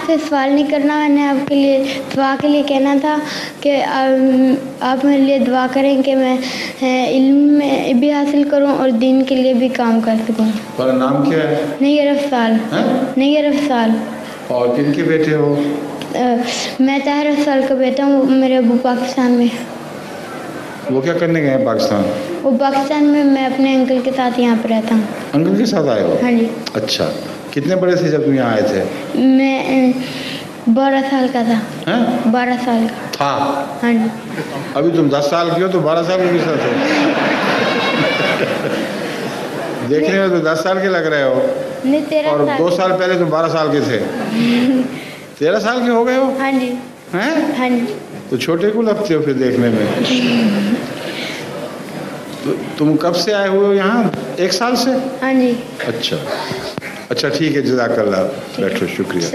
आपसे सवाल नहीं करना, मैंने आपके लिए दुआ के लिए कहना था कि आप मेरे लिए दुआ करें कि मैं इल्म में भी हासिल करूं और दीन के लिए भी काम कर सकूं। तुम्हारा नाम क्या है? नैयर अफसाल। नैयर अफसाल। और किनके बेटे हो? मैं ताहिर अफसाल का बेटा हूँ। मेरे अबू पाकिस्तान में। वो क्या करने गए हैं पाकिस्तान? वो पाकिस्तान में, मैं अपने अंकल के साथ यहाँ पर रहता हूँ। अंकल के साथ आए हो? हाँ जी। अच्छा, कितने बड़े थे जब तुम यहाँ आए थे? मैं 12 साल का था। 12 साल का था? हाँ जी। अभी तुम 10 साल की हो तो 12 साल के किस तरह थे? देखने में तो 10 साल के लग रहे हो। नहीं, 13 और साल। 2 साल पहले तुम 12 साल के थे। 13 साल के हो गए हो? हाँ जी। हैं? हाँ जी। तो छोटे को लगते हो फिर देखने में। तो तुम कब से आए हुए हो यहाँ? 1 साल से? हाँ जी। अच्छा अच्छा, ठीक है, जज़ाकल्लाह। बैठो, शुक्रिया।